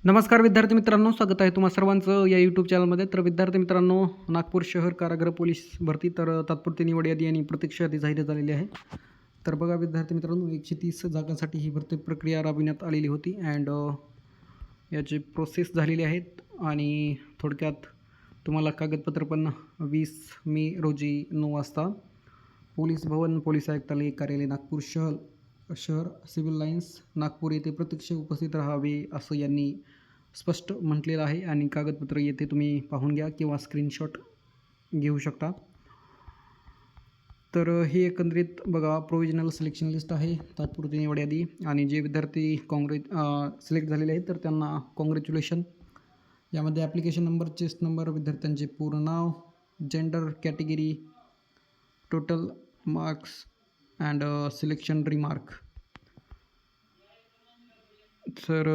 नमस्कार विद्यार्थी मित्रांनो, स्वागत आहे तुम्हा सर्वांचं या यूट्यूब चॅनलमध्ये. तर विद्यार्थी मित्रांनो, नागपूर शहर कारागृह पोलीस भरती तात्पुरती निवड यादी आणि प्रतीक्षा यादी जाहीर झालेली आहे. तर बघा विद्यार्थी मित्रांनो, 130 जागांसाठी ही भरती प्रक्रिया राबविण्यात आलेली होती अँड याची प्रोसेस झालेली आहेत. आणि थोडक्यात तुम्हाला कागदपत्र पण 20 मे रोजी 9 वाजता पोलीस भवन, पोलीस आयुक्तालय कार्यालय नागपूर शहर सिव्हिल लाईन्स नागपूर येथे प्रत्यक्ष उपस्थित राहावे असं यांनी स्पष्ट म्हटलेलं आहे. आणि कागदपत्र येथे तुम्ही पाहून घ्या किंवा स्क्रीनशॉट घेऊ शकता. तर हे एकंदरीत बघा प्रोविजनल सिलेक्शन लिस्ट आहे, तात्पुरती निवड यादी. आणि जे विद्यार्थी सिलेक्ट झालेले आहेत तर त्यांना कॉंग्रॅच्युलेशन. यामध्ये ॲप्लिकेशन नंबर, चेस्ट नंबर, विद्यार्थ्यांचे पूर्ण नाव, gender, category, total marks and selection remark तर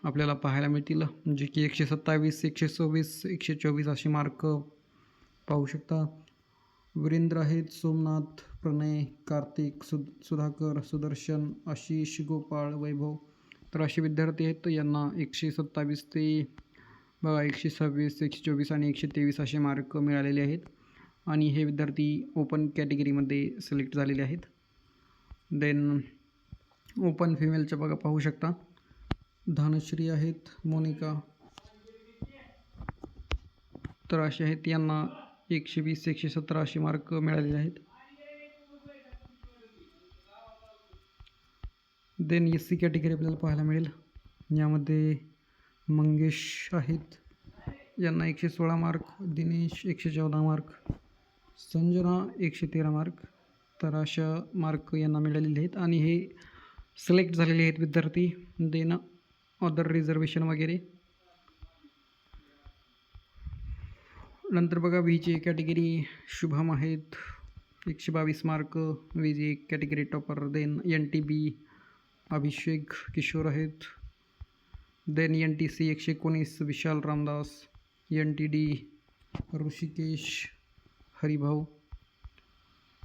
आपल्याला पाहायला मिळतील, जे की 127, 126, 124 असे मार्क पाहू शकता. वीरेंद्र आहेत, सोमनाथ, प्रणय, कार्तिक, सुधाकर, सुदर्शन, आशिष, गोपाळ, वैभव. तर असे विद्यार्थी आहेत. यांना 127 ते बघा 126, 124 आणि 123 असे मार्क मिळालेले आहेत. आणि हे विद्यार्थी ओपन कॅटेगरीमध्ये सिलेक्ट झालेले आहेत. देन ओपन फिमेलच्या बघा पाहू शकता, धानश्री आहेत, मोनिका. तर असे आहेत, यांना 120, 117 असे मार्क मिळालेले आहेत. देन SC कॅटेगरी आपल्याला पाहायला मिळेल. यामध्ये मंगेश आहेत, यांना 116 mark, Dinesh 114 mark, Sanjana 113 mark. तर अशा मार्क यांना मिळालेले आहेत आणि हे सिलेक्ट झालेले आहेत विद्यार्थी. देन अदर रिझर्वेशन वगैरे. नंतर बघा VJ कॅटेगरी शुभम आहेत, 122 mark, VJ category topper. Then NTB Abhishek Kishore आहेत. Then NTC 119 Vishal Ramdas, NTD Hrishikesh Haribhau.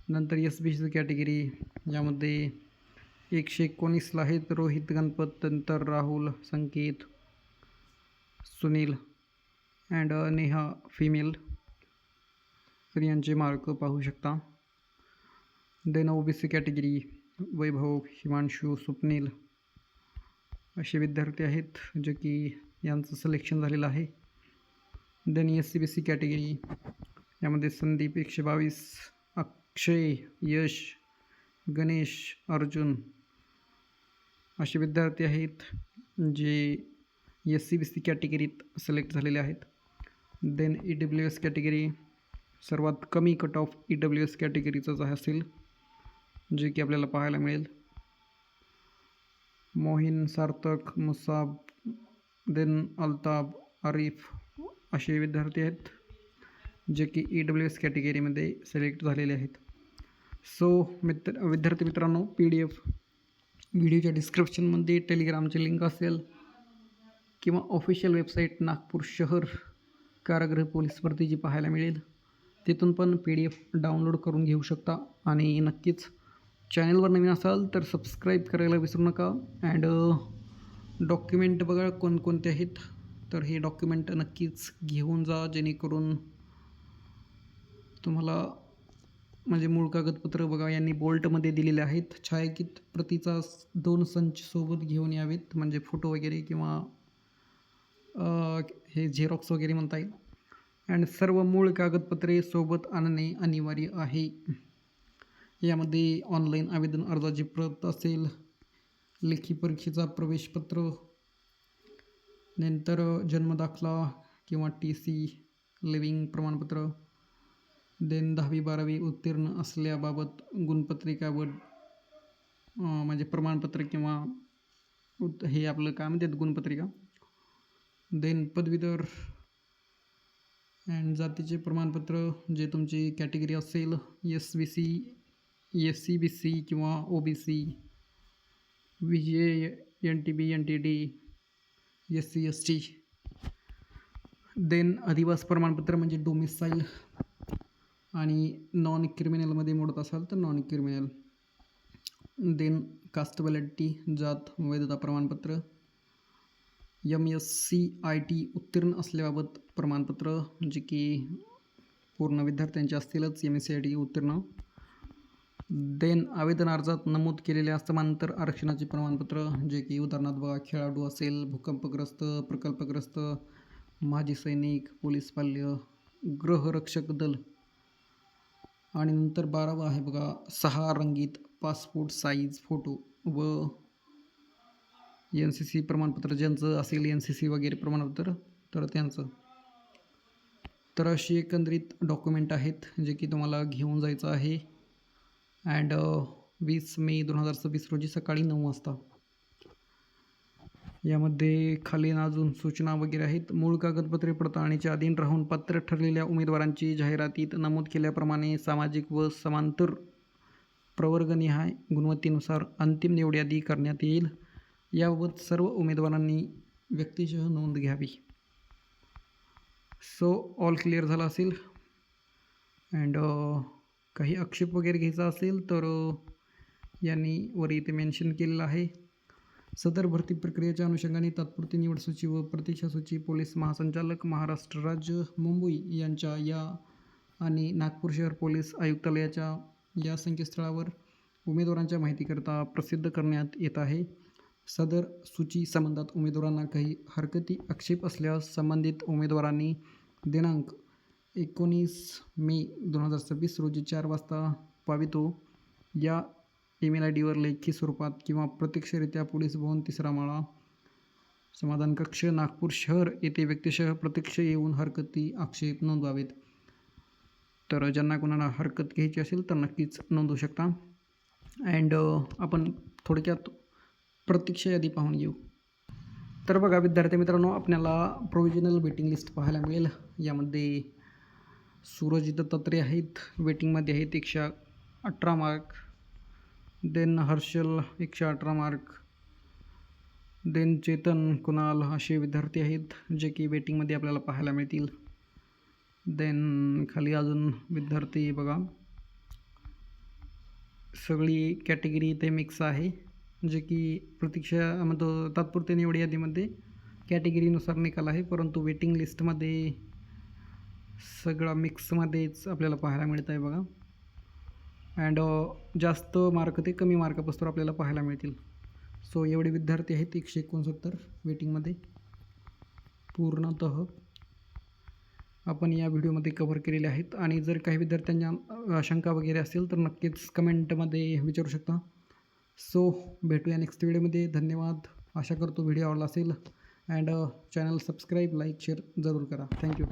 नंतर SBC कॅटेगरी, यामध्ये 119ला आहेत रोहित गणपत, नंतर राहुल, संकेत, सुनील अँड नेहा फिमेल. तर यांचे मार्क पाहू शकता. Then OBC category Vaibhav, Himanshu, Swapnil असे विद्यार्थी आहेत जे की यांचं सिलेक्शन झालेलं आहे. देन SCBC कॅटेगरी, यामध्ये संदीप 122, अक्षय, यश, गणेश, अर्जुन असे विद्यार्थी आहेत जे SCBC कॅटेगरीत सिलेक्ट झालेले आहेत. देन EWS कॅटेगरी, सर्वात कमी कट ऑफ EWS कॅटेगरीचाच असेल, जे की आपल्याला पाहायला मिळेल. मोहिन, सार्थक, मुसाब, देन अल्ताब, आरिफ असे विद्यार्थी आहेत जे की EWS कॅटेगरीमध्ये सिलेक्ट झालेले आहेत. सो विद्यार्थी मित्रांनो, PDF व्हिडिओच्या डिस्क्रिप्शनमध्ये टेलिग्रामची लिंक असेल किंवा ऑफिशियल वेबसाईट नागपूर शहर कारागृह पोलीस भरतीची पाहायला मिळेल. तिथून पण PDF डाउनलोड करून घेऊ शकता. आणि नक्कीच चॅनलवर नवीन असाल तर सबस्क्राईब करायला विसरू नका. अँड डॉक्युमेंट बघा कोणकोणते आहेत, तर हे डॉक्युमेंट नक्कीच घेऊन जा, जेणेकरून तुम्हाला म्हणजे मूळ कागदपत्र बघा यांनी बोल्टमध्ये दिलेले आहेत. छायांकित प्रतीचा 2 संच सोबत घेऊन यावेत, म्हणजे फोटो वगैरे किंवा हे झेरॉक्स वगैरे म्हणता येईल. अँड सर्व मूळ कागदपत्रे सोबत आणणे अनिवार्य आहे. यामध्ये ऑनलाईन आवेदन अर्जाची प्रत असेल, लेखी परीक्षेचा प्रवेशपत्र, नंतर जन्मदाखला किंवा TC, लिव्हिंग प्रमाणपत्र, देन 10वी 12वी उत्तीर्ण असल्याबाबत गुणपत्रिका व म्हणजे प्रमाणपत्र किंवा हे आपलं काय म्हणतात गुणपत्रिका. देन पदवीधर अँड जातीचे प्रमाणपत्र, जे तुमची कॅटेगरी असेल SBC, SCBC किंवा OBC, VJ, NTB, NTD, SC ST. Then अधिवास प्रमाणपत्र म्हणजे डोमिसाईल, आणि नॉन क्रिमिनलमध्ये मोडत असाल तर non criminal. Then caste validity, जात वैधता प्रमाणपत्र, MSCIT उत्तीर्ण असल्याबाबत प्रमाणपत्र, जे की पूर्ण विद्यार्थ्यांचे असतीलच MSCIT उत्तीर्ण. देन आवेदन अर्जात नमूद केलेल्या समांतर आरक्षणाचे प्रमाणपत्र, जे की उदाहरणार्थ बघा खेळाडू असेल, भूकंपग्रस्त, प्रकल्पग्रस्त, माजी सैनिक, पोलीस पाल्य, गृहरक्षक दल. आणि नंतर 12वा आहे बघा 6 रंगीत पासपोर्ट साईज फोटो व NCC प्रमाणपत्र, ज्यांचं असेल NCC वगैरे प्रमाणपत्र तर त्यांचं. तर अशी एकंदरीत डॉक्युमेंट आहेत जे की तुम्हाला घेऊन जायचं आहे. अँड 20 मे 2026 रोजी सकाळी 9 वाजता. यामध्ये खाली अजून सूचना वगैरे आहेत. मूळ कागदपत्रे पडताळणीच्या अधीन राहून पात्र ठरलेल्या उमेदवारांची जाहिरातीत नमूद केल्याप्रमाणे सामाजिक व समांतर प्रवर्गनिहाय गुणवत्तेनुसार अंतिम निवड यादी करण्यात येईल. याबाबत सर्व उमेदवारांनी व्यक्तिशः नोंद घ्यावी. सो ऑल क्लिअर झाला असेल. अँड काही आक्षेप वगैरे घ्यायचा असेल तर यांनी वर इथे मेन्शन केलेलं आहे. सदर भरती प्रक्रियेच्या अनुषंगाने तात्पुरती निवड सूची व प्रतीक्षा सूची पोलीस महासंचालक महाराष्ट्र राज्य मुंबई यांच्या या आणि नागपूर शहर पोलीस आयुक्तालयाच्या या संकेतस्थळावर उमेदवारांच्या माहितीकरता प्रसिद्ध करण्यात येत आहे. सदर सूची संबंधात उमेदवारांना काही हरकती आक्षेप असल्यास संबंधित उमेदवारांनी दिनांक 19 मे 2026 रोजी 4 वाजता पावितो या ईमेल ID वर लेखी स्वरूपात किंवा प्रत्यक्षरित्या पोलीस भवन 3रा माळा समाधान कक्ष नागपूर शहर येथे व्यक्तिशः प्रत्यक्ष येऊन हरकती आक्षेप नोंदवावेत. तर ज्यांना कोणाला हरकत घ्यायची असेल तर नक्कीच नोंदवू शकता. अँड आपण थोडक्यात प्रतीक्षा यादी पाहून घेऊ. तर बघा विद्यार्थी मित्रांनो, आपल्याला प्रोव्हिजनल वेटिंग लिस्ट पाहायला मिळेल. यामध्ये सूरज दत्तात्रय आहेत, वेटिंगमध्ये आहेत 118 mark. Then Harshal 118 mark. Then Chetan, Kunal असे विद्यार्थी आहेत जे की वेटिंगमध्ये आपल्याला पाहायला मिळतील. देन खाली अजून विद्यार्थी बघा, सगळी कॅटेगरी इथे मिक्स आहे, जे की प्रतीक्षा म्हणतो तात्पुरते निवड यादीमध्ये कॅटेगरीनुसार निकाल आहे, परंतु वेटिंग लिस्टमध्ये सगळा मिक्समध्येच आपल्याला पाहायला मिळत आहे बघा. अँड जास्त मार्क ते कमी मार्कापासून आपल्याला पाहायला मिळतील. सो एवढे विद्यार्थी आहेत 169 वेटिंगमध्ये. पूर्णतः आपण या व्हिडिओमध्ये कव्हर केलेले आहेत. आणि जर काही विद्यार्थ्यांच्या शंका वगैरे असेल तर नक्कीच कमेंटमध्ये विचारू शकता. सो भेटूया नेक्स्ट व्हिडिओमध्ये. धन्यवाद. आशा करतो व्हिडिओ आवडला असेल. And channel subscribe, like, share जरूर करा. थँक्यू.